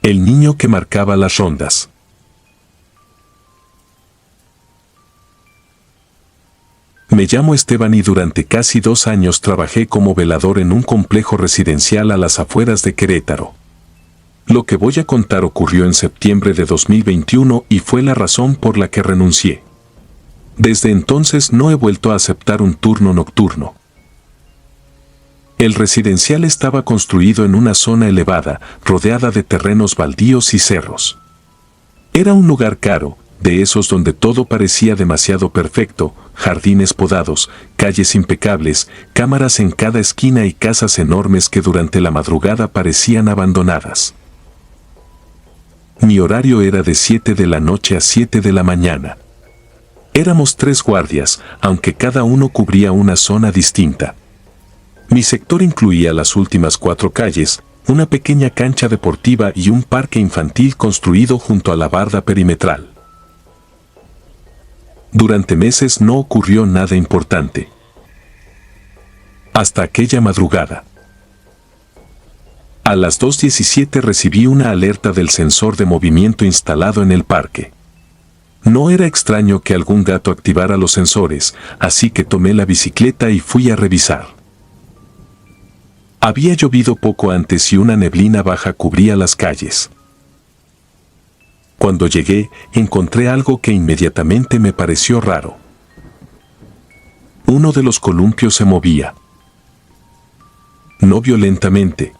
El niño que marcaba las rondas. Me llamo Esteban y durante casi 2 años trabajé como velador en un complejo residencial a las afueras de Querétaro. Lo que voy a contar ocurrió en septiembre de 2021 y fue la razón por la que renuncié. Desde entonces no he vuelto a aceptar un turno nocturno. El residencial estaba construido en una zona elevada, rodeada de terrenos baldíos y cerros. Era un lugar caro, de esos donde todo parecía demasiado perfecto, jardines podados, calles impecables, cámaras en cada esquina y casas enormes que durante la madrugada parecían abandonadas. Mi horario era de 7 de la noche a 7 de la mañana. Éramos 3 guardias, aunque cada uno cubría una zona distinta. Mi sector incluía las últimas 4 calles, una pequeña cancha deportiva y un parque infantil construido junto a la barda perimetral. Durante meses no ocurrió nada importante. Hasta aquella madrugada. A las 2:17 recibí una alerta del sensor de movimiento instalado en el parque. No era extraño que algún gato activara los sensores, así que tomé la bicicleta y fui a revisar. Había llovido poco antes y una neblina baja cubría las calles. Cuando llegué, encontré algo que inmediatamente me pareció raro. Uno de los columpios se movía. No violentamente.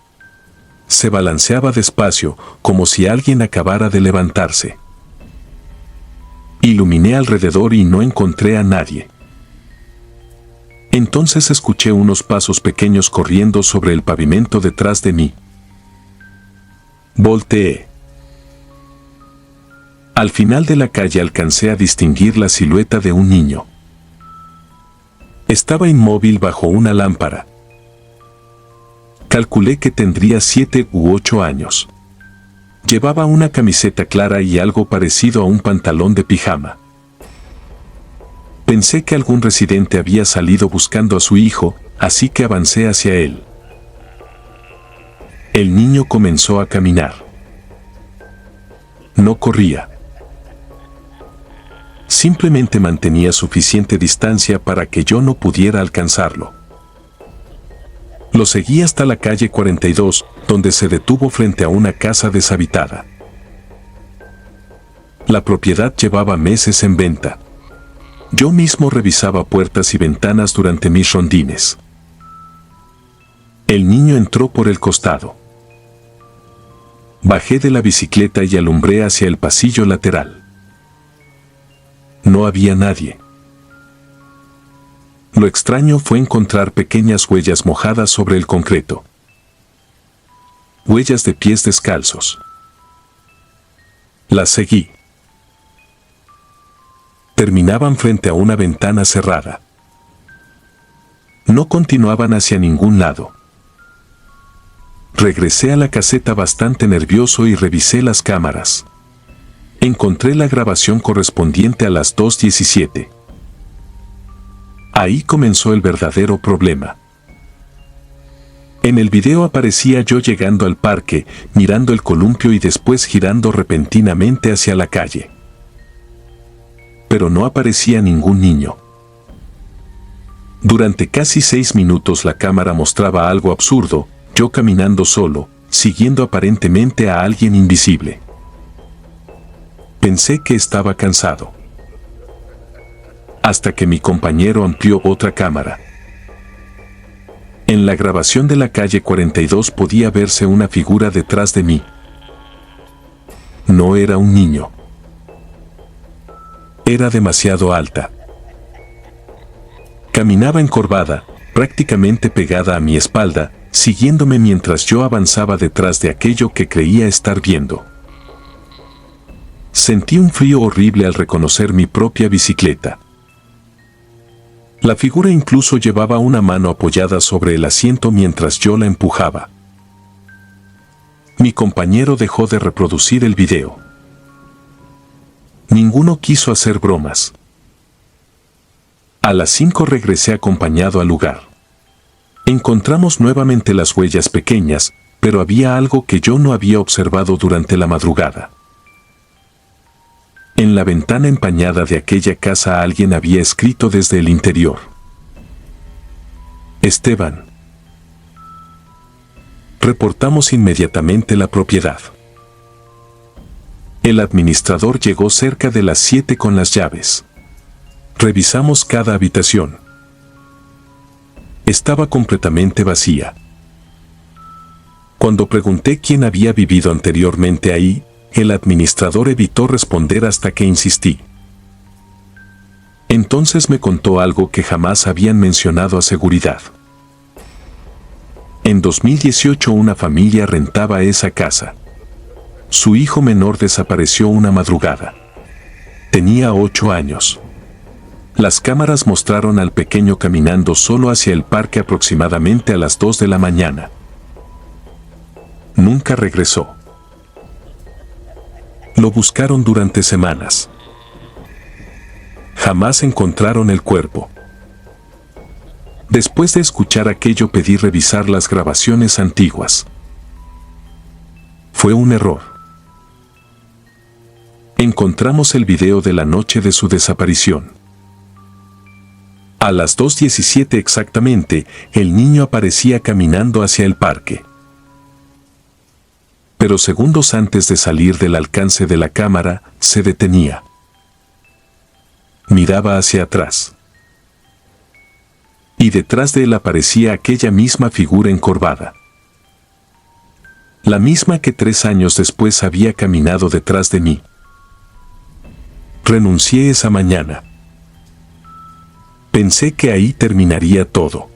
Se balanceaba despacio, como si alguien acabara de levantarse. Iluminé alrededor y no encontré a nadie. Entonces escuché unos pasos pequeños corriendo sobre el pavimento detrás de mí. Volteé. Al final de la calle alcancé a distinguir la silueta de un niño. Estaba inmóvil bajo una lámpara. Calculé que tendría 7 u 8 años. Llevaba una camiseta clara y algo parecido a un pantalón de pijama. Pensé que algún residente había salido buscando a su hijo, así que avancé hacia él. El niño comenzó a caminar. No corría. Simplemente mantenía suficiente distancia para que yo no pudiera alcanzarlo. Lo seguí hasta la calle 42, donde se detuvo frente a una casa deshabitada. La propiedad llevaba meses en venta. Yo mismo revisaba puertas y ventanas durante mis rondines. El niño entró por el costado. Bajé de la bicicleta y alumbré hacia el pasillo lateral. No había nadie. Lo extraño fue encontrar pequeñas huellas mojadas sobre el concreto. Huellas de pies descalzos. Las seguí. Terminaban frente a una ventana cerrada. No continuaban hacia ningún lado. Regresé a la caseta bastante nervioso y revisé las cámaras. Encontré la grabación correspondiente a las 2:17. Ahí comenzó el verdadero problema. En el video aparecía yo llegando al parque, mirando el columpio y después girando repentinamente hacia la calle. Pero no aparecía ningún niño. Durante casi 6 minutos la cámara mostraba algo absurdo, yo caminando solo, siguiendo aparentemente a alguien invisible. Pensé que estaba cansado. Hasta que mi compañero amplió otra cámara. En la grabación de la calle 42 podía verse una figura detrás de mí. No era un niño. Era demasiado alta. Caminaba encorvada, prácticamente pegada a mi espalda, siguiéndome mientras yo avanzaba detrás de aquello que creía estar viendo. Sentí un frío horrible al reconocer mi propia bicicleta. La figura incluso llevaba una mano apoyada sobre el asiento mientras yo la empujaba. Mi compañero dejó de reproducir el video. Ninguno quiso hacer bromas. A las 5 regresé acompañado al lugar. Encontramos nuevamente las huellas pequeñas, pero había algo que yo no había observado durante la madrugada. En la ventana empañada de aquella casa alguien había escrito desde el interior: Esteban. Reportamos inmediatamente la propiedad. El administrador llegó cerca de las 7 con las llaves. Revisamos cada habitación. Estaba completamente vacía. Cuando pregunté quién había vivido anteriormente ahí, el administrador evitó responder hasta que insistí. Entonces me contó algo que jamás habían mencionado a seguridad. En 2018 una familia rentaba esa casa. Su hijo menor desapareció una madrugada. Tenía 8 años. Las cámaras mostraron al pequeño caminando solo hacia el parque aproximadamente a las 2 de la mañana. Nunca regresó. Lo buscaron durante semanas. Jamás encontraron el cuerpo. Después de escuchar aquello pedí revisar las grabaciones antiguas. Fue un error. Encontramos el video de la noche de su desaparición. A las 2:17 exactamente, el niño aparecía caminando hacia el parque. Pero segundos antes de salir del alcance de la cámara, se detenía. Miraba hacia atrás. Y detrás de él aparecía aquella misma figura encorvada. La misma que 3 años después había caminado detrás de mí. Renuncié esa mañana. Pensé que ahí terminaría todo.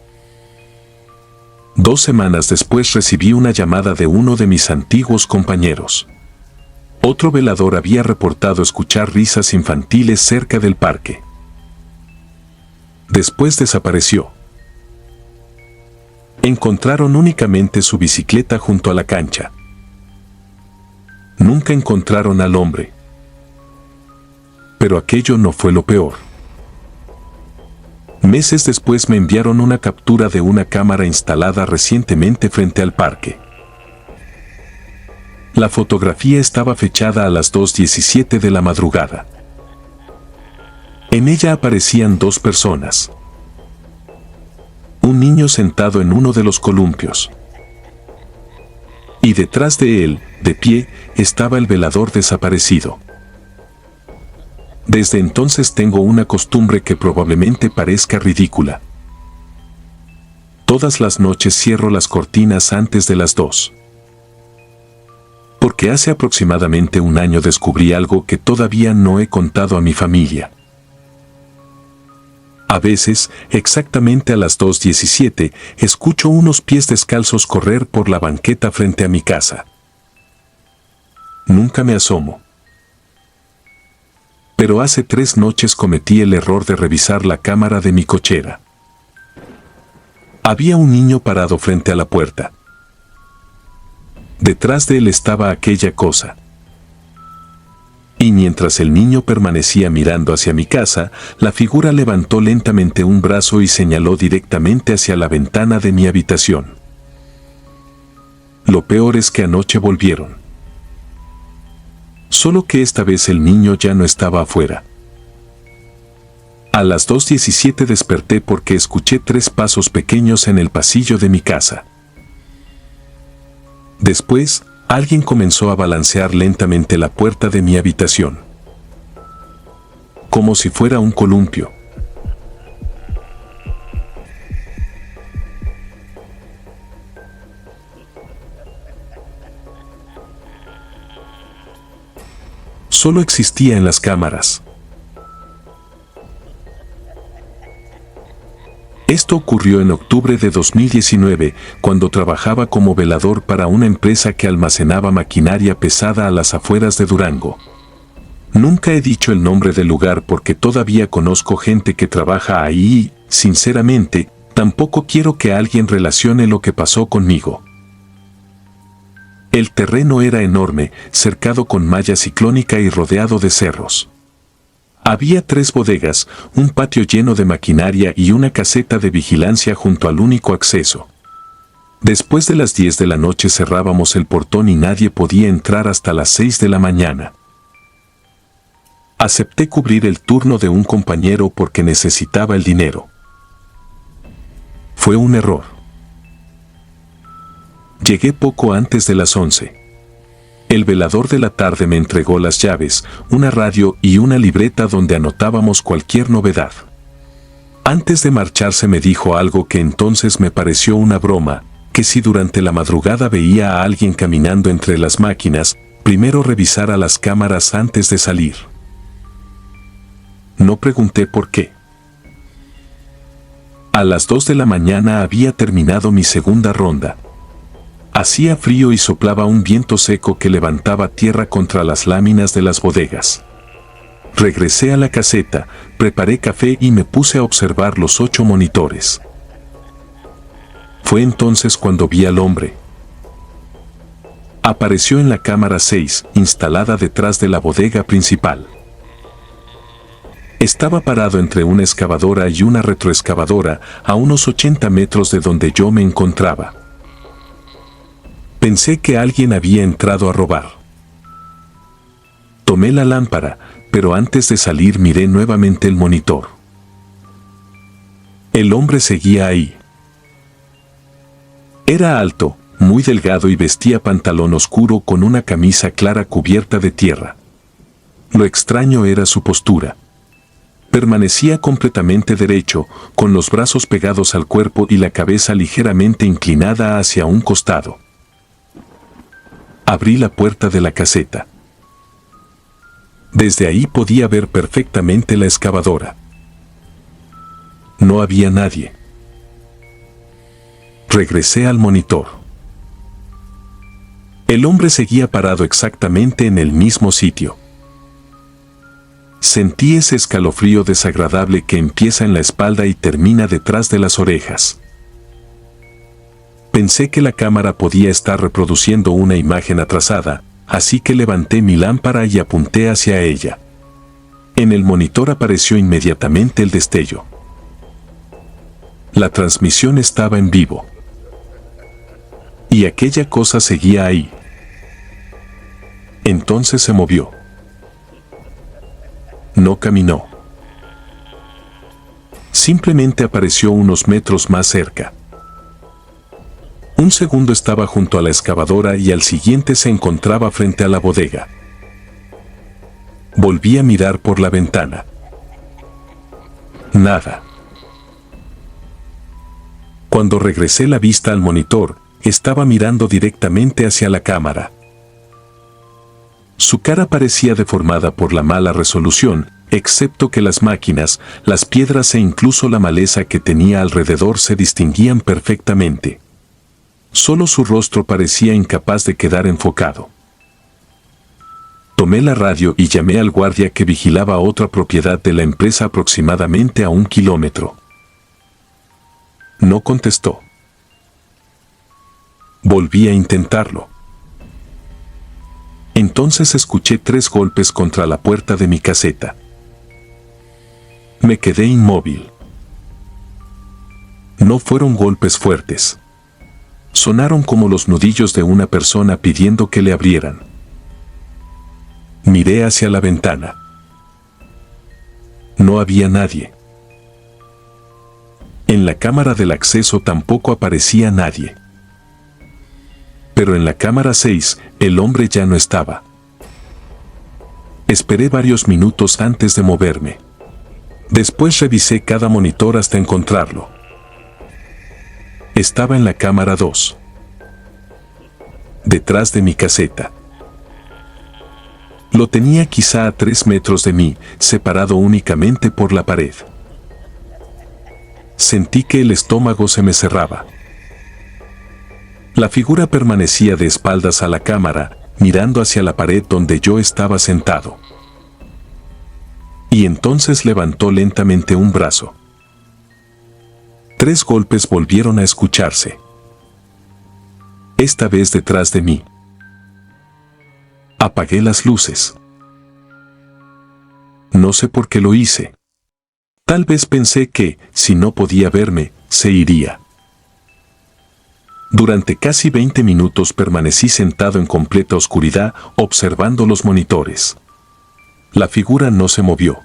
2 semanas después recibí una llamada de uno de mis antiguos compañeros. Otro velador había reportado escuchar risas infantiles cerca del parque. Después desapareció. Encontraron únicamente su bicicleta junto a la cancha. Nunca encontraron al hombre. Pero aquello no fue lo peor. Meses después me enviaron una captura de una cámara instalada recientemente frente al parque. La fotografía estaba fechada a las 2:17 de la madrugada. En ella aparecían 2 personas. Un niño sentado en uno de los columpios. Y detrás de él, de pie, estaba el velador desaparecido. Desde entonces tengo una costumbre que probablemente parezca ridícula. Todas las noches cierro las cortinas antes de las 2. Porque hace aproximadamente un año descubrí algo que todavía no he contado a mi familia. A veces, exactamente a las 2:17, escucho unos pies descalzos correr por la banqueta frente a mi casa. Nunca me asomo. Pero hace 3 noches cometí el error de revisar la cámara de mi cochera. Había un niño parado frente a la puerta. Detrás de él estaba aquella cosa. Y mientras el niño permanecía mirando hacia mi casa, la figura levantó lentamente un brazo y señaló directamente hacia la ventana de mi habitación. Lo peor es que anoche volvieron. Solo que esta vez el niño ya no estaba afuera. A las 2:17 desperté porque escuché 3 pasos pequeños en el pasillo de mi casa. Después, alguien comenzó a balancear lentamente la puerta de mi habitación. Como si fuera un columpio. Solo existía en las cámaras. Esto ocurrió en octubre de 2019, cuando trabajaba como velador para una empresa que almacenaba maquinaria pesada a las afueras de Durango. Nunca he dicho el nombre del lugar porque todavía conozco gente que trabaja ahí y, sinceramente, tampoco quiero que alguien relacione lo que pasó conmigo. El terreno era enorme, cercado con malla ciclónica y rodeado de cerros. Había 3 bodegas, un patio lleno de maquinaria y una caseta de vigilancia junto al único acceso. Después de las 10 de la noche cerrábamos el portón y nadie podía entrar hasta las 6 de la mañana. Acepté cubrir el turno de un compañero porque necesitaba el dinero. Fue un error. Llegué poco antes de las 11. El velador de la tarde me entregó las llaves, una radio y una libreta donde anotábamos cualquier novedad. Antes de marcharse me dijo algo que entonces me pareció una broma, que si durante la madrugada veía a alguien caminando entre las máquinas, primero revisara las cámaras antes de salir. No pregunté por qué. A las 2 de la mañana había terminado mi segunda ronda. Hacía frío y soplaba un viento seco que levantaba tierra contra las láminas de las bodegas. Regresé a la caseta, preparé café y me puse a observar los 8 monitores. Fue entonces cuando vi al hombre. Apareció en la cámara 6, instalada detrás de la bodega principal. Estaba parado entre una excavadora y una retroexcavadora, a unos 80 metros de donde yo me encontraba. Pensé que alguien había entrado a robar. Tomé la lámpara, pero antes de salir miré nuevamente el monitor. El hombre seguía ahí. Era alto, muy delgado y vestía pantalón oscuro con una camisa clara cubierta de tierra. Lo extraño era su postura. Permanecía completamente derecho, con los brazos pegados al cuerpo y la cabeza ligeramente inclinada hacia un costado. Abrí la puerta de la caseta. Desde ahí podía ver perfectamente la excavadora. No había nadie. Regresé al monitor. El hombre seguía parado exactamente en el mismo sitio. Sentí ese escalofrío desagradable que empieza en la espalda y termina detrás de las orejas. Pensé que la cámara podía estar reproduciendo una imagen atrasada, así que levanté mi lámpara y apunté hacia ella. En el monitor apareció inmediatamente el destello. La transmisión estaba en vivo. Y aquella cosa seguía ahí. Entonces se movió. No caminó. Simplemente apareció unos metros más cerca. Un segundo estaba junto a la excavadora y al siguiente se encontraba frente a la bodega. Volví a mirar por la ventana. Nada. Cuando regresé la vista al monitor, estaba mirando directamente hacia la cámara. Su cara parecía deformada por la mala resolución, excepto que las máquinas, las piedras e incluso la maleza que tenía alrededor se distinguían perfectamente. Solo su rostro parecía incapaz de quedar enfocado. Tomé la radio y llamé al guardia que vigilaba otra propiedad de la empresa aproximadamente a 1 kilómetro. No contestó. Volví a intentarlo. Entonces escuché 3 golpes contra la puerta de mi caseta. Me quedé inmóvil. No fueron golpes fuertes. Sonaron como los nudillos de una persona pidiendo que le abrieran. Miré hacia la ventana. No había nadie. En la cámara del acceso tampoco aparecía nadie. Pero en la cámara 6, el hombre ya no estaba. Esperé varios minutos antes de moverme. Después revisé cada monitor hasta encontrarlo. Estaba en la cámara 2. Detrás de mi caseta. Lo tenía quizá a 3 metros de mí, separado únicamente por la pared. Sentí que el estómago se me cerraba. La figura permanecía de espaldas a la cámara, mirando hacia la pared donde yo estaba sentado. Y entonces levantó lentamente un brazo. 3 golpes volvieron a escucharse. Esta vez detrás de mí. Apagué las luces. No sé por qué lo hice. Tal vez pensé que, si no podía verme, se iría. Durante casi 20 minutos permanecí sentado en completa oscuridad observando los monitores. La figura no se movió.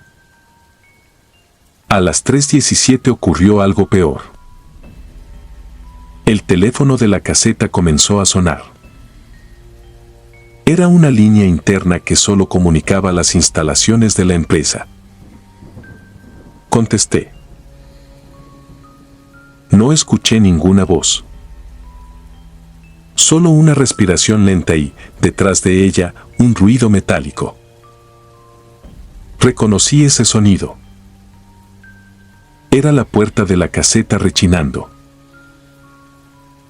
A las 3:17 ocurrió algo peor. El teléfono de la caseta comenzó a sonar. Era una línea interna que solo comunicaba las instalaciones de la empresa. Contesté. No escuché ninguna voz. Solo una respiración lenta y, detrás de ella, un ruido metálico. Reconocí ese sonido. Era la puerta de la caseta rechinando.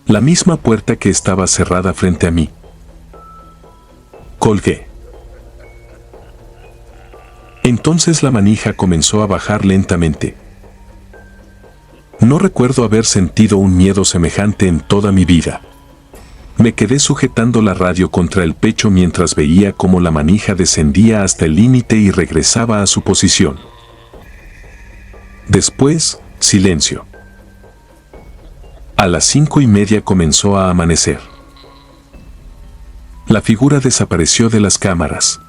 La misma puerta que estaba cerrada frente a mí. Colgué. Entonces la manija comenzó a bajar lentamente. No recuerdo haber sentido un miedo semejante en toda mi vida. Me quedé sujetando la radio contra el pecho mientras veía cómo la manija descendía hasta el límite y regresaba a su posición. Después, silencio. A las 5:30 comenzó a amanecer. La figura desapareció de las cámaras.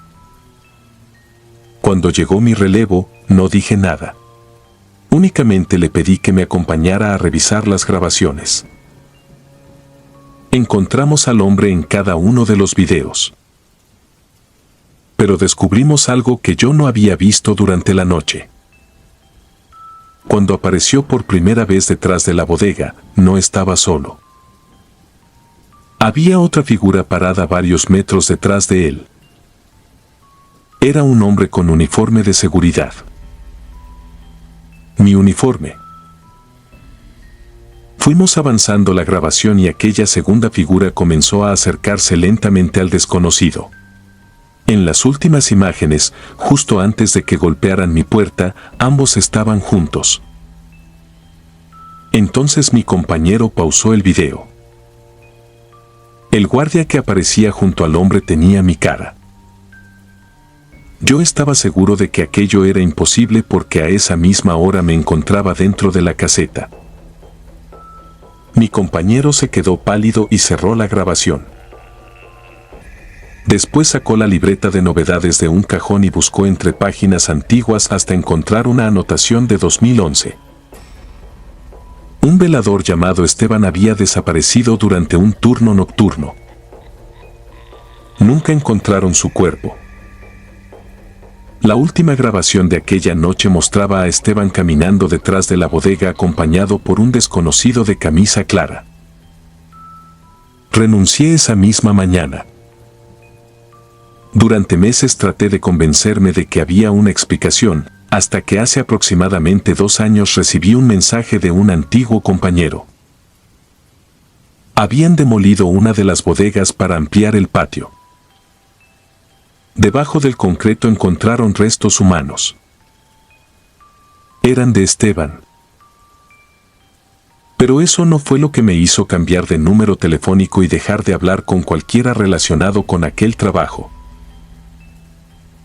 Cuando llegó mi relevo, no dije nada. Únicamente le pedí que me acompañara a revisar las grabaciones. Encontramos al hombre en cada uno de los videos. Pero descubrimos algo que yo no había visto durante la noche. Cuando apareció por primera vez detrás de la bodega, no estaba solo. Había otra figura parada varios metros detrás de él. Era un hombre con uniforme de seguridad. Mi uniforme. Fuimos avanzando la grabación y aquella segunda figura comenzó a acercarse lentamente al desconocido. En las últimas imágenes, justo antes de que golpearan mi puerta, ambos estaban juntos. Entonces mi compañero pausó el video. El guardia que aparecía junto al hombre tenía mi cara. Yo estaba seguro de que aquello era imposible porque a esa misma hora me encontraba dentro de la caseta. Mi compañero se quedó pálido y cerró la grabación. Después sacó la libreta de novedades de un cajón y buscó entre páginas antiguas hasta encontrar una anotación de 2011. Un velador llamado Esteban había desaparecido durante un turno nocturno. Nunca encontraron su cuerpo. La última grabación de aquella noche mostraba a Esteban caminando detrás de la bodega acompañado por un desconocido de camisa clara. Renuncié esa misma mañana. Durante meses traté de convencerme de que había una explicación, hasta que hace aproximadamente 2 años recibí un mensaje de un antiguo compañero. Habían demolido una de las bodegas para ampliar el patio. Debajo del concreto encontraron restos humanos. Eran de Esteban. Pero eso no fue lo que me hizo cambiar de número telefónico y dejar de hablar con cualquiera relacionado con aquel trabajo.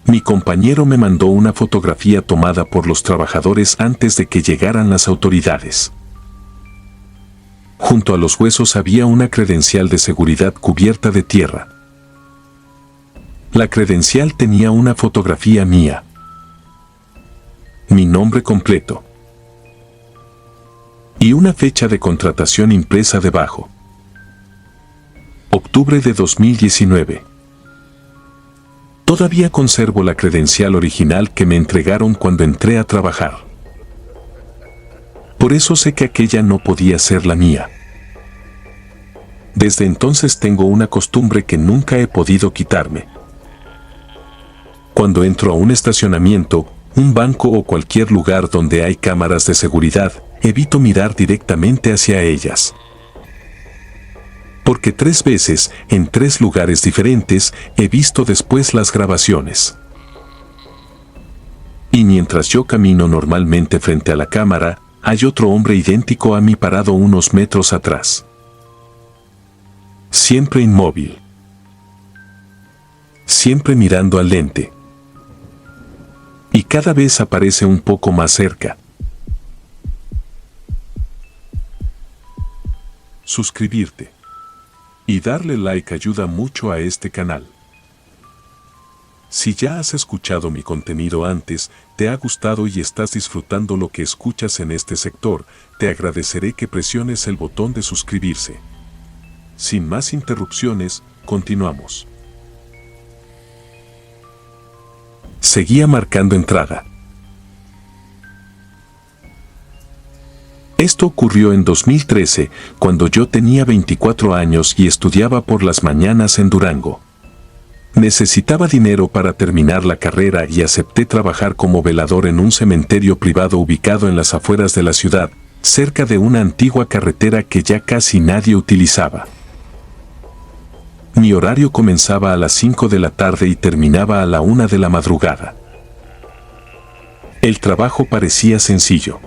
Mi compañero me mandó una fotografía tomada por los trabajadores antes de que llegaran las autoridades. Junto a los huesos había una credencial de seguridad cubierta de tierra. La credencial tenía una fotografía mía. Mi nombre completo. Y una fecha de contratación impresa debajo. Octubre de 2019. Todavía conservo la credencial original que me entregaron cuando entré a trabajar. Por eso sé que aquella no podía ser la mía. Desde entonces tengo una costumbre que nunca he podido quitarme. Cuando entro a un estacionamiento, un banco o cualquier lugar donde hay cámaras de seguridad, evito mirar directamente hacia ellas. Porque 3 veces, en 3 lugares diferentes, he visto después las grabaciones. Y mientras yo camino normalmente frente a la cámara, hay otro hombre idéntico a mí parado unos metros atrás. Siempre inmóvil. Siempre mirando al lente. Y cada vez aparece un poco más cerca. Suscribirte. Y darle like ayuda mucho a este canal. Si ya has escuchado mi contenido antes, te ha gustado y estás disfrutando lo que escuchas en este sector, te agradeceré que presiones el botón de suscribirse. Sin más interrupciones, continuamos. Seguía marcando entrada. Esto ocurrió en 2013, cuando yo tenía 24 años y estudiaba por las mañanas en Durango. Necesitaba dinero para terminar la carrera y acepté trabajar como velador en un cementerio privado ubicado en las afueras de la ciudad, cerca de una antigua carretera que ya casi nadie utilizaba. Mi horario comenzaba a las 5 de la tarde y terminaba a la 1 de la madrugada. El trabajo parecía sencillo.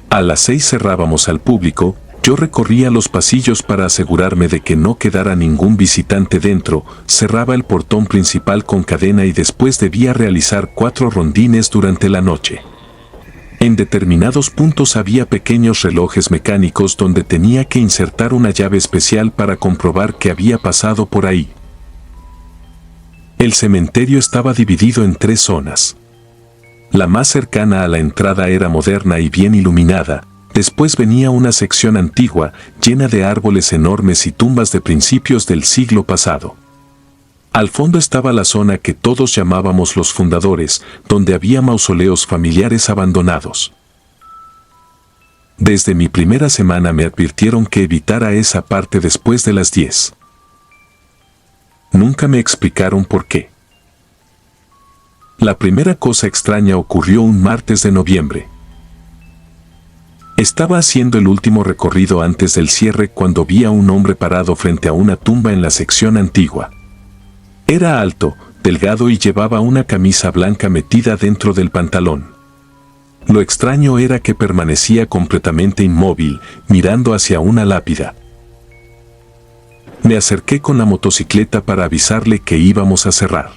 A las 6 cerrábamos al público. Yo recorría los pasillos para asegurarme de que no quedara ningún visitante dentro, cerraba el portón principal con cadena y después debía realizar 4 rondines durante la noche. En determinados puntos había pequeños relojes mecánicos donde tenía que insertar una llave especial para comprobar que había pasado por ahí. El cementerio estaba dividido en 3 zonas. La más cercana a la entrada era moderna y bien iluminada. Después venía una sección antigua, llena de árboles enormes y tumbas de principios del siglo pasado. Al fondo estaba la zona que todos llamábamos los fundadores, donde había mausoleos familiares abandonados. Desde mi primera semana me advirtieron que evitara esa parte después de las 10. Nunca me explicaron por qué. La primera cosa extraña ocurrió un martes de noviembre. Estaba haciendo el último recorrido antes del cierre cuando vi a un hombre parado frente a una tumba en la sección antigua. Era alto, delgado y llevaba una camisa blanca metida dentro del pantalón. Lo extraño era que permanecía completamente inmóvil, mirando hacia una lápida. Me acerqué con la motocicleta para avisarle que íbamos a cerrar.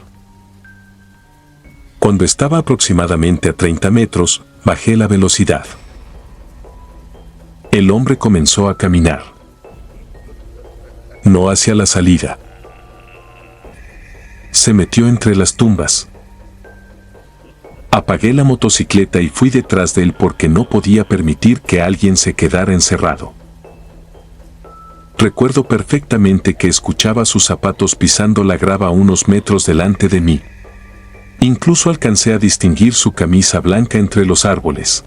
Cuando estaba aproximadamente a 30 metros, bajé la velocidad. El hombre comenzó a caminar. No hacia la salida. Se metió entre las tumbas. Apagué la motocicleta y fui detrás de él porque no podía permitir que alguien se quedara encerrado. Recuerdo perfectamente que escuchaba sus zapatos pisando la grava a unos metros delante de mí. Incluso alcancé a distinguir su camisa blanca entre los árboles.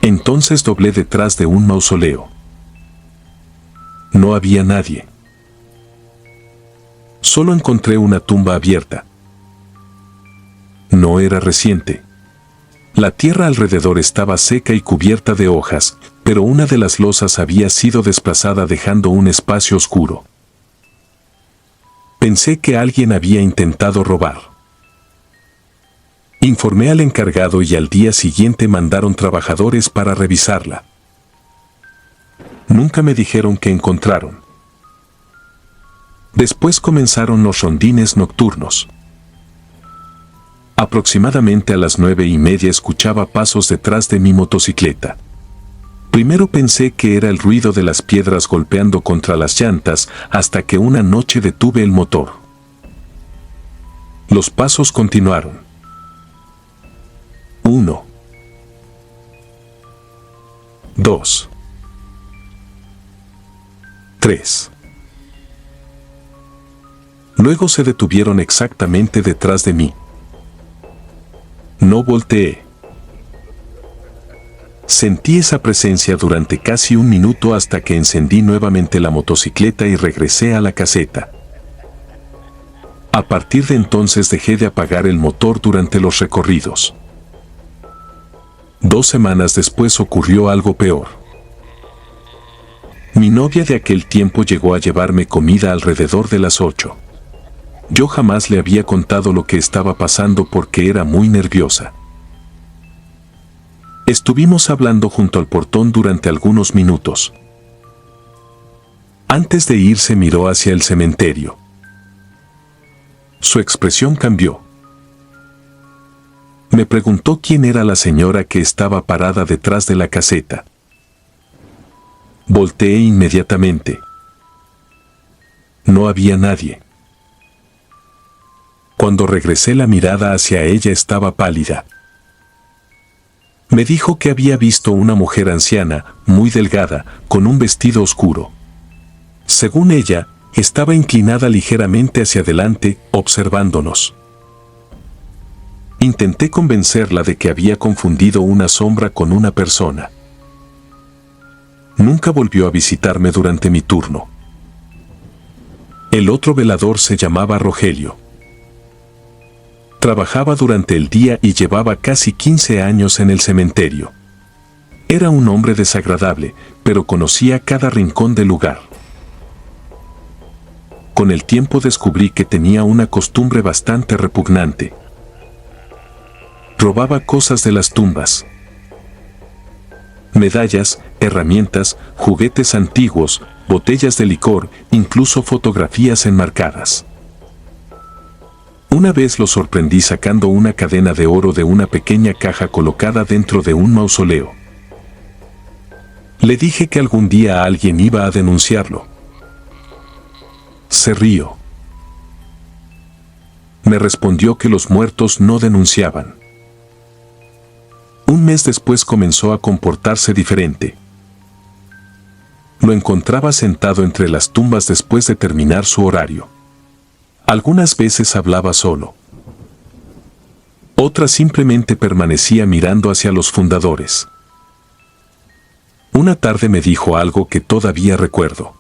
Entonces doblé detrás de un mausoleo. No había nadie. Solo encontré una tumba abierta. No era reciente. La tierra alrededor estaba seca y cubierta de hojas, pero una de las losas había sido desplazada dejando un espacio oscuro. Pensé que alguien había intentado robar. Informé al encargado y al día siguiente mandaron trabajadores para revisarla. Nunca me dijeron qué encontraron. Después comenzaron los rondines nocturnos. Aproximadamente a las 9:30 escuchaba pasos detrás de mi motocicleta. Primero pensé que era el ruido de las piedras golpeando contra las llantas hasta que una noche detuve el motor. Los pasos continuaron. 1, 2, 3. Luego se detuvieron exactamente detrás de mí. No volteé. Sentí esa presencia durante casi un minuto hasta que encendí nuevamente la motocicleta y regresé a la caseta. A partir de entonces dejé de apagar el motor durante los recorridos. 2 semanas después ocurrió algo peor. Mi novia de aquel tiempo llegó a llevarme comida alrededor de las 8. Yo jamás le había contado lo que estaba pasando porque era muy nerviosa. Estuvimos hablando junto al portón durante algunos minutos. Antes de irse miró hacia el cementerio. Su expresión cambió. Me preguntó quién era la señora que estaba parada detrás de la caseta. Volteé inmediatamente. No había nadie. Cuando regresé la mirada hacia ella estaba pálida. Me dijo que había visto una mujer anciana, muy delgada, con un vestido oscuro. Según ella, estaba inclinada ligeramente hacia adelante, observándonos. Intenté convencerla de que había confundido una sombra con una persona. Nunca volvió a visitarme durante mi turno. El otro velador se llamaba Rogelio. Trabajaba durante el día y llevaba casi 15 años en el cementerio. Era un hombre desagradable, pero conocía cada rincón del lugar. Con el tiempo descubrí que tenía una costumbre bastante repugnante. Robaba cosas de las tumbas. Medallas, herramientas, juguetes antiguos, botellas de licor, incluso fotografías enmarcadas. Una vez lo sorprendí sacando una cadena de oro de una pequeña caja colocada dentro de un mausoleo. Le dije que algún día alguien iba a denunciarlo. Se rió. Me respondió que los muertos no denunciaban. Un mes después comenzó a comportarse diferente. Lo encontraba sentado entre las tumbas después de terminar su horario. Algunas veces hablaba solo. Otras simplemente permanecía mirando hacia los fundadores. Una tarde me dijo algo que todavía recuerdo.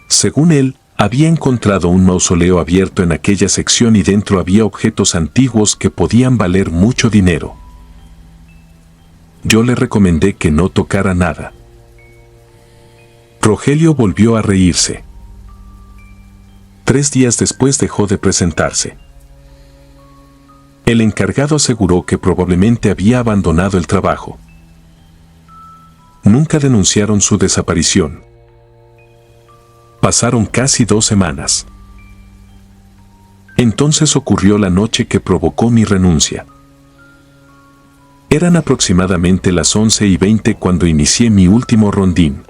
Según él, había encontrado un mausoleo abierto en aquella sección y dentro había objetos antiguos que podían valer mucho dinero. Yo le recomendé que no tocara nada. Rogelio volvió a reírse. 3 días después dejó de presentarse. El encargado aseguró que probablemente había abandonado el trabajo. Nunca denunciaron su desaparición. Pasaron casi 2 semanas. Entonces ocurrió la noche que provocó mi renuncia. Eran aproximadamente las 11:20 cuando inicié mi último rondín.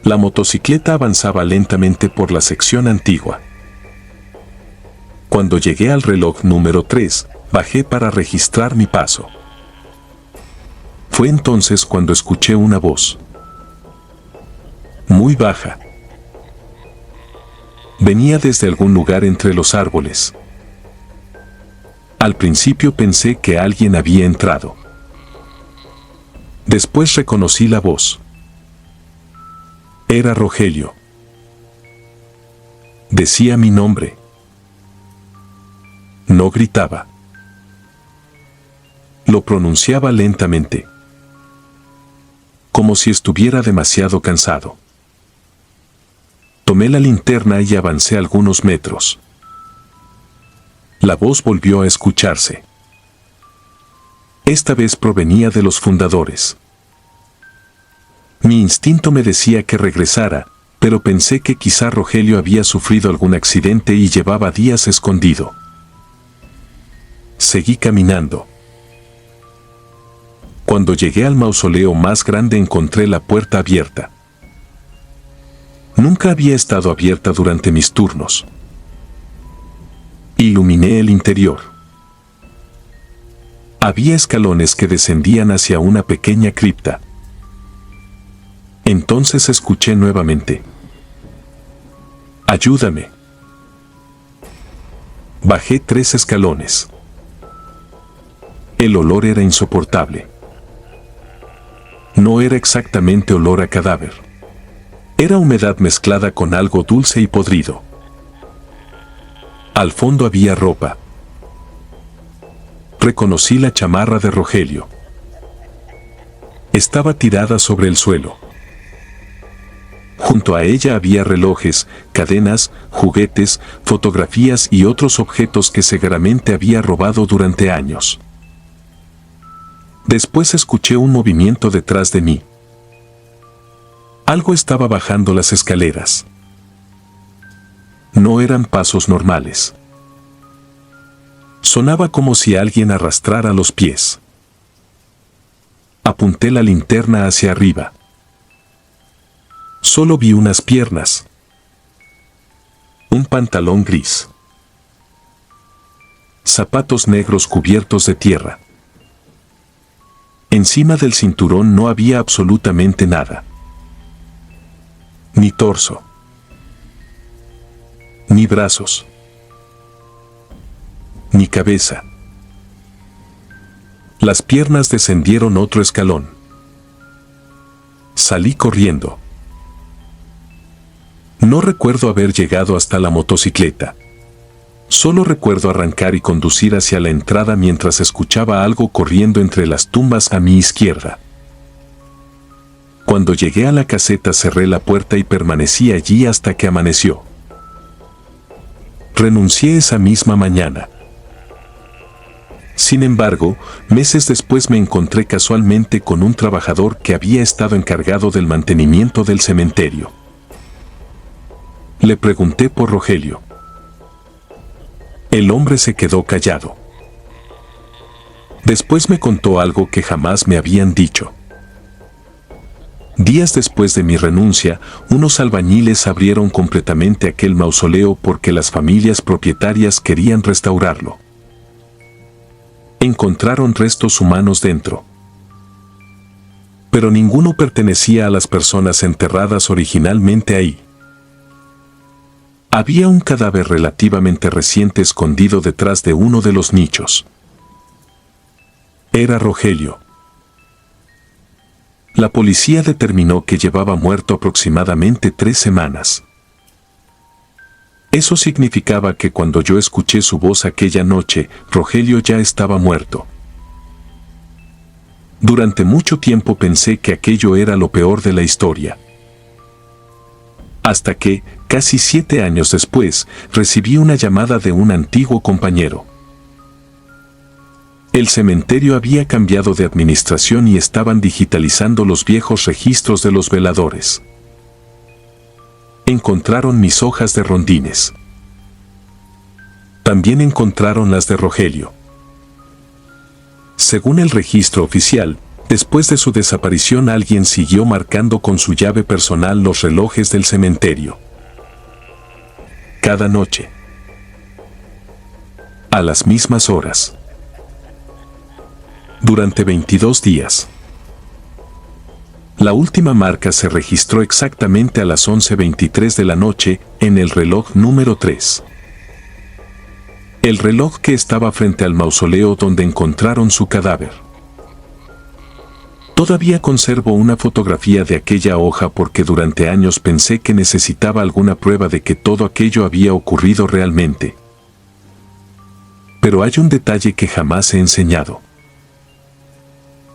La motocicleta avanzaba lentamente por la sección antigua. Cuando llegué al reloj número 3, bajé para registrar mi paso. Fue entonces cuando escuché una voz. Muy baja. Venía desde algún lugar entre los árboles. Al principio pensé que alguien había entrado. Después reconocí la voz. Era Rogelio. Decía mi nombre. No gritaba. Lo pronunciaba lentamente, como si estuviera demasiado cansado. Tomé la linterna y avancé algunos metros. La voz volvió a escucharse. Esta vez provenía de los fundadores. Mi instinto me decía que regresara, pero pensé que quizá Rogelio había sufrido algún accidente y llevaba días escondido. Seguí caminando. Cuando llegué al mausoleo más grande encontré la puerta abierta. Nunca había estado abierta durante mis turnos. Iluminé el interior. Había escalones que descendían hacia una pequeña cripta. Entonces escuché nuevamente. Ayúdame. Bajé 3 escalones. El olor era insoportable. No era exactamente olor a cadáver. Era humedad mezclada con algo dulce y podrido. Al fondo había ropa. Reconocí la chamarra de Rogelio. Estaba tirada sobre el suelo. Junto a ella había relojes, cadenas, juguetes, fotografías y otros objetos que seguramente había robado durante años. Después escuché un movimiento detrás de mí. Algo estaba bajando las escaleras. No eran pasos normales. Sonaba como si alguien arrastrara los pies. Apunté la linterna hacia arriba. Solo vi unas piernas. Un pantalón gris. Zapatos negros cubiertos de tierra. Encima del cinturón no había absolutamente nada. Ni torso. Ni brazos. Ni cabeza. Las piernas descendieron otro escalón. Salí corriendo. No recuerdo haber llegado hasta la motocicleta. Solo recuerdo arrancar y conducir hacia la entrada mientras escuchaba algo corriendo entre las tumbas a mi izquierda. Cuando llegué a la caseta cerré la puerta y permanecí allí hasta que amaneció. Renuncié esa misma mañana. Sin embargo, meses después me encontré casualmente con un trabajador que había estado encargado del mantenimiento del cementerio. Le pregunté por Rogelio. El hombre se quedó callado. Después me contó algo que jamás me habían dicho. Días después de mi renuncia, unos albañiles abrieron completamente aquel mausoleo porque las familias propietarias querían restaurarlo. Encontraron restos humanos dentro. Pero ninguno pertenecía a las personas enterradas originalmente ahí. Había un cadáver relativamente reciente escondido detrás de uno de los nichos. Era Rogelio. La policía determinó que llevaba muerto aproximadamente 3 semanas. Eso significaba que cuando yo escuché su voz aquella noche, Rogelio ya estaba muerto. Durante mucho tiempo pensé que aquello era lo peor de la historia. Hasta que, casi 7 años después, recibí una llamada de un antiguo compañero. El cementerio había cambiado de administración y estaban digitalizando los viejos registros de los veladores. Encontraron mis hojas de rondines. También encontraron las de Rogelio. Según el registro oficial, después de su desaparición alguien siguió marcando con su llave personal los relojes del cementerio. Cada noche. A las mismas horas. Durante 22 días. La última marca se registró exactamente a las 11:23 de la noche en el reloj número 3. El reloj que estaba frente al mausoleo donde encontraron su cadáver. Todavía conservo una fotografía de aquella hoja porque durante años pensé que necesitaba alguna prueba de que todo aquello había ocurrido realmente. Pero hay un detalle que jamás he enseñado.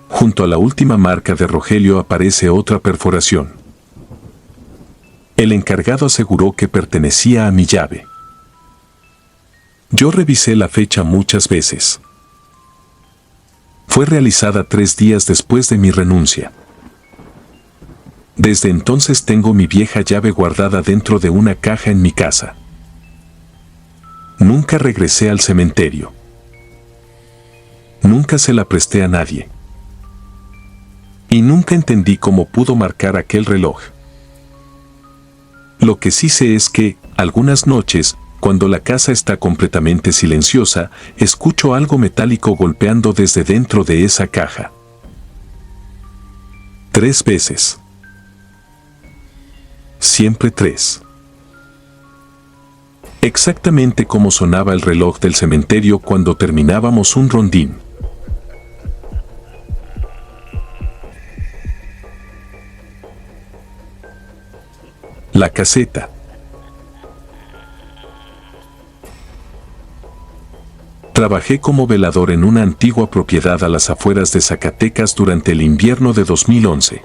Junto a la última marca de Rogelio aparece otra perforación. El encargado aseguró que pertenecía a mi llave. Yo revisé la fecha muchas veces. Fue realizada 3 días después de mi renuncia. Desde entonces tengo mi vieja llave guardada dentro de una caja en mi casa. Nunca regresé al cementerio. Nunca se la presté a nadie. Y nunca entendí cómo pudo marcar aquel reloj. Lo que sí sé es que, algunas noches, cuando la casa está completamente silenciosa, escucho algo metálico golpeando desde dentro de esa caja. 3 veces. Siempre 3. Exactamente como sonaba el reloj del cementerio cuando terminábamos un rondín. La caseta. Trabajé como velador en una antigua propiedad a las afueras de Zacatecas durante el invierno de 2011.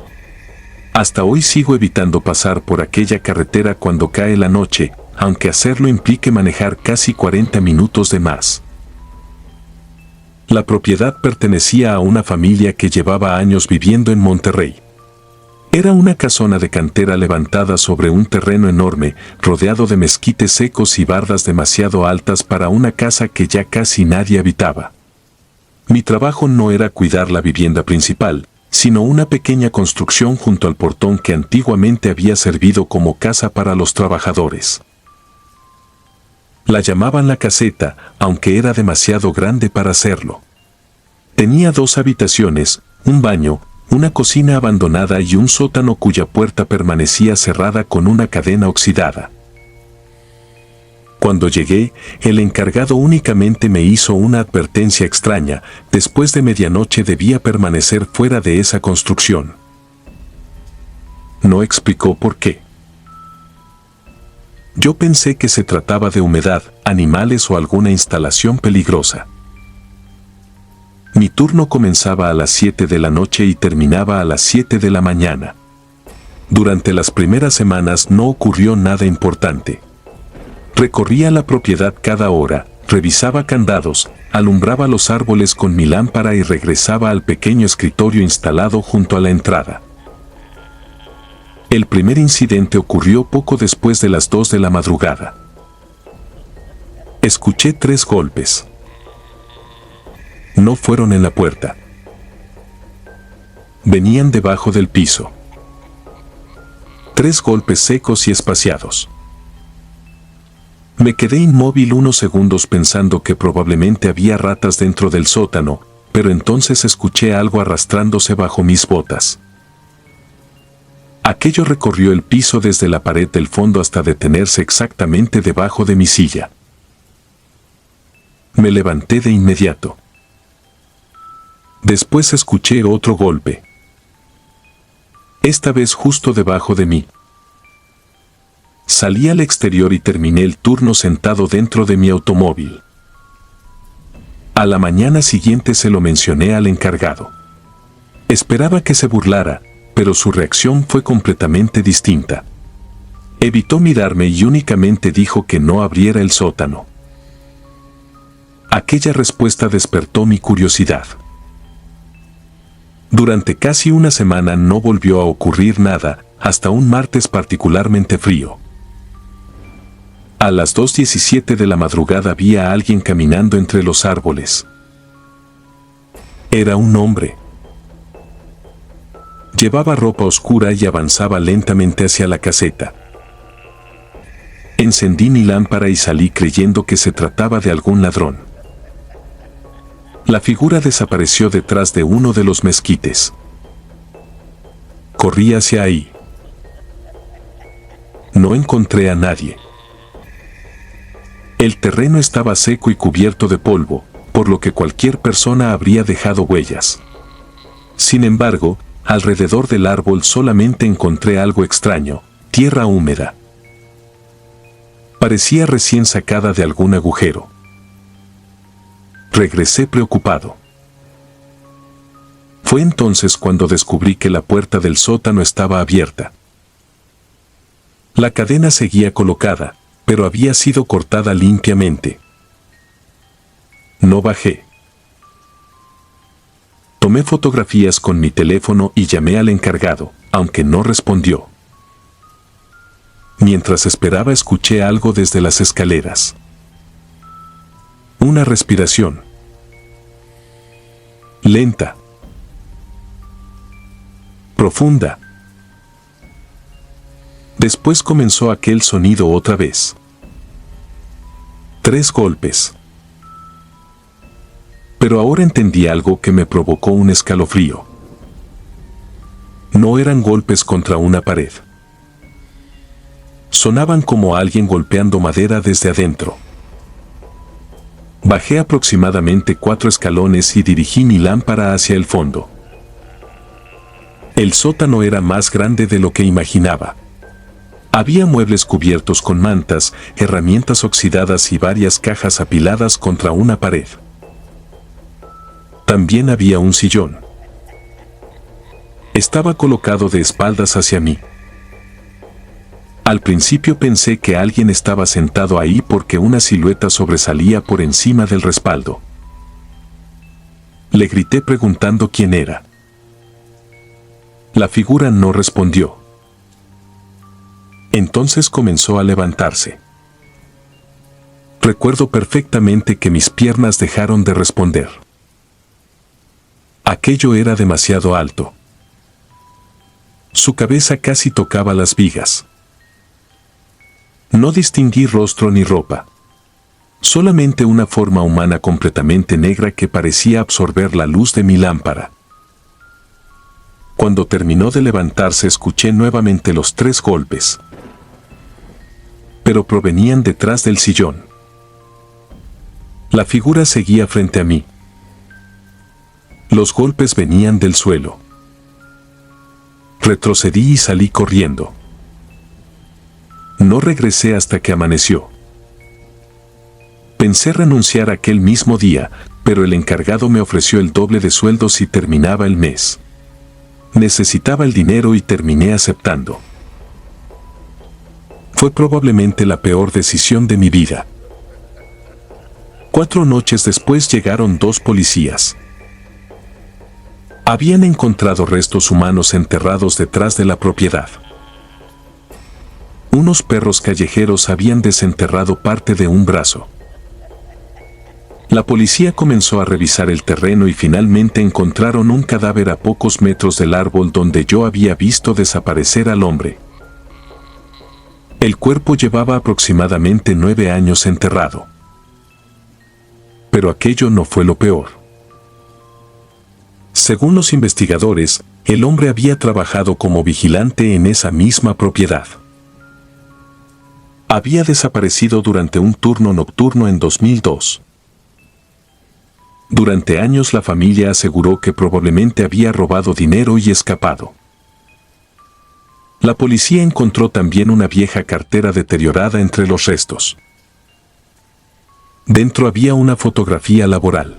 Hasta hoy sigo evitando pasar por aquella carretera cuando cae la noche, aunque hacerlo implique manejar casi 40 minutos de más. La propiedad pertenecía a una familia que llevaba años viviendo en Monterrey. Era una casona de cantera levantada sobre un terreno enorme, rodeado de mezquites secos y bardas demasiado altas para una casa que ya casi nadie habitaba. Mi trabajo no era cuidar la vivienda principal, sino una pequeña construcción junto al portón que antiguamente había servido como casa para los trabajadores. La llamaban la caseta, aunque era demasiado grande para hacerlo. Tenía 2 habitaciones, un baño, una cocina abandonada y un sótano cuya puerta permanecía cerrada con una cadena oxidada. Cuando llegué, el encargado únicamente me hizo una advertencia extraña: después de medianoche debía permanecer fuera de esa construcción. No explicó por qué. Yo pensé que se trataba de humedad, animales o alguna instalación peligrosa. Mi turno comenzaba a las 7 de la noche y terminaba a las 7 de la mañana. Durante las primeras semanas no ocurrió nada importante. Recorría la propiedad cada hora, revisaba candados, alumbraba los árboles con mi lámpara y regresaba al pequeño escritorio instalado junto a la entrada. El primer incidente ocurrió poco después de las 2 de la madrugada. Escuché 3 golpes. No fueron en la puerta. Venían debajo del piso. 3 golpes secos y espaciados. Me quedé inmóvil unos segundos pensando que probablemente había ratas dentro del sótano, pero entonces escuché algo arrastrándose bajo mis botas. Aquello recorrió el piso desde la pared del fondo hasta detenerse exactamente debajo de mi silla. Me levanté de inmediato. Después escuché otro golpe. Esta vez justo debajo de mí. Salí al exterior y terminé el turno sentado dentro de mi automóvil. A la mañana siguiente se lo mencioné al encargado. Esperaba que se burlara, pero su reacción fue completamente distinta. Evitó mirarme y únicamente dijo que no abriera el sótano. Aquella respuesta despertó mi curiosidad. Durante casi una semana no volvió a ocurrir nada, hasta un martes particularmente frío. A las 2:17 de la madrugada vi a alguien caminando entre los árboles. Era un hombre. Llevaba ropa oscura y avanzaba lentamente hacia la caseta. Encendí mi lámpara y salí creyendo que se trataba de algún ladrón. La figura desapareció detrás de uno de los mezquites. Corrí hacia ahí. No encontré a nadie. El terreno estaba seco y cubierto de polvo, por lo que cualquier persona habría dejado huellas. Sin embargo, alrededor del árbol solamente encontré algo extraño: tierra húmeda. Parecía recién sacada de algún agujero. Regresé preocupado. Fue entonces cuando descubrí que la puerta del sótano estaba abierta. La cadena seguía colocada, pero había sido cortada limpiamente. No bajé. Tomé fotografías con mi teléfono y llamé al encargado, aunque no respondió. Mientras esperaba escuché algo desde las escaleras. Una respiración. Lenta. Profunda. Después comenzó aquel sonido otra vez. 3 golpes. Pero ahora entendí algo que me provocó un escalofrío. No eran golpes contra una pared. Sonaban como alguien golpeando madera desde adentro. Bajé aproximadamente 4 escalones y dirigí mi lámpara hacia el fondo. El sótano era más grande de lo que imaginaba. Había muebles cubiertos con mantas, herramientas oxidadas y varias cajas apiladas contra una pared. También había un sillón. Estaba colocado de espaldas hacia mí. Al principio pensé que alguien estaba sentado ahí porque una silueta sobresalía por encima del respaldo. Le grité preguntando quién era. La figura no respondió. Entonces comenzó a levantarse. Recuerdo perfectamente que mis piernas dejaron de responder. Aquello era demasiado alto. Su cabeza casi tocaba las vigas. No distinguí rostro ni ropa. Solamente una forma humana completamente negra que parecía absorber la luz de mi lámpara. Cuando terminó de levantarse escuché nuevamente los 3 golpes. Pero provenían detrás del sillón. La figura seguía frente a mí. Los golpes venían del suelo. Retrocedí y salí corriendo. No regresé hasta que amaneció. Pensé renunciar aquel mismo día, pero el encargado me ofreció el doble de sueldo si terminaba el mes. Necesitaba el dinero y terminé aceptando. Fue probablemente la peor decisión de mi vida. 4 noches después llegaron 2 policías. Habían encontrado restos humanos enterrados detrás de la propiedad. Unos perros callejeros habían desenterrado parte de un brazo. La policía comenzó a revisar el terreno y finalmente encontraron un cadáver a pocos metros del árbol donde yo había visto desaparecer al hombre. El cuerpo llevaba aproximadamente 9 años enterrado. Pero aquello no fue lo peor. Según los investigadores, el hombre había trabajado como vigilante en esa misma propiedad. Había desaparecido durante un turno nocturno en 2002. Durante años la familia aseguró que probablemente había robado dinero y escapado. La policía encontró también una vieja cartera deteriorada entre los restos. Dentro había una fotografía laboral.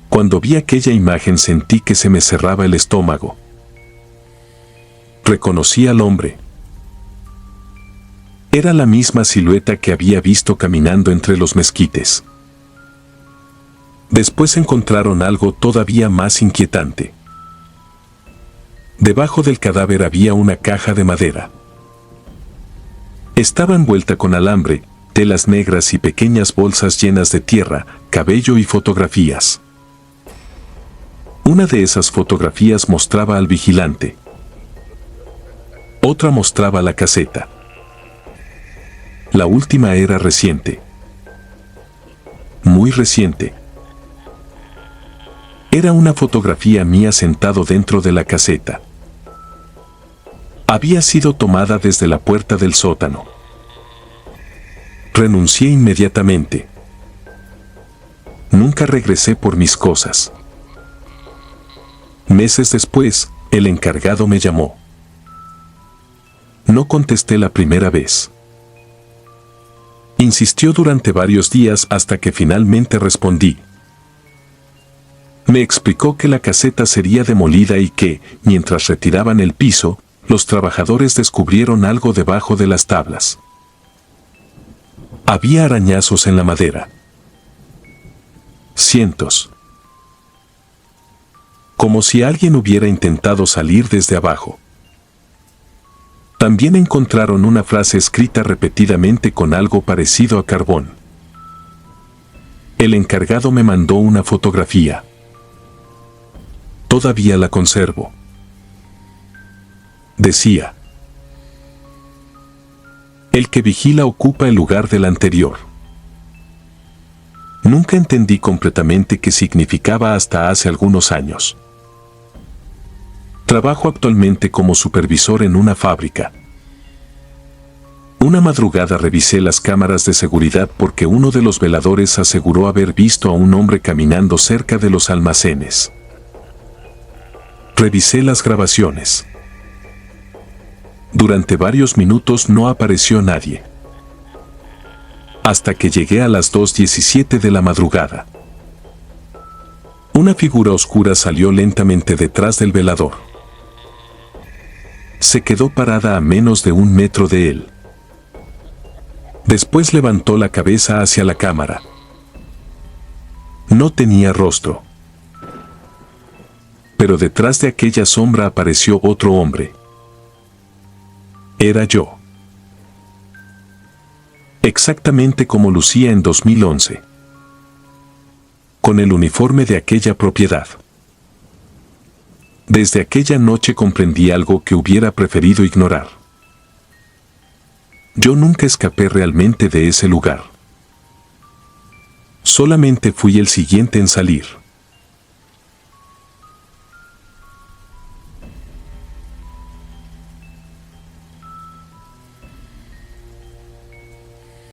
Cuando vi aquella imagen sentí que se me cerraba el estómago. Reconocí al hombre. Era la misma silueta que había visto caminando entre los mezquites. Después encontraron algo todavía más inquietante. Debajo del cadáver había una caja de madera. Estaba envuelta con alambre, telas negras y pequeñas bolsas llenas de tierra, cabello y fotografías. Una de esas fotografías mostraba al vigilante. Otra mostraba la caseta. La última era reciente. Muy reciente. Era una fotografía mía sentado dentro de la caseta. Había sido tomada desde la puerta del sótano. Renuncié inmediatamente. Nunca regresé por mis cosas. Meses después, el encargado me llamó. No contesté la primera vez. Insistió durante varios días hasta que finalmente respondí. Me explicó que la caseta sería demolida y que, mientras retiraban el piso, los trabajadores descubrieron algo debajo de las tablas. Había arañazos en la madera. Cientos. Como si alguien hubiera intentado salir desde abajo. También encontraron una frase escrita repetidamente con algo parecido a carbón. El encargado me mandó una fotografía. Todavía la conservo. Decía: el que vigila ocupa el lugar del anterior. Nunca entendí completamente qué significaba hasta hace algunos años. Trabajo actualmente como supervisor en una fábrica. Una madrugada revisé las cámaras de seguridad porque uno de los veladores aseguró haber visto a un hombre caminando cerca de los almacenes. Revisé las grabaciones. Durante varios minutos no apareció nadie. Hasta que llegué a las 2:17 de la madrugada. Una figura oscura salió lentamente detrás del velador. Se quedó parada a menos de 1 metro de él. Después levantó la cabeza hacia la cámara. No tenía rostro. Pero detrás de aquella sombra apareció otro hombre. Era yo. Exactamente como lucía en 2011. Con el uniforme de aquella propiedad. Desde aquella noche comprendí algo que hubiera preferido ignorar. Yo nunca escapé realmente de ese lugar. Solamente fui el siguiente en salir.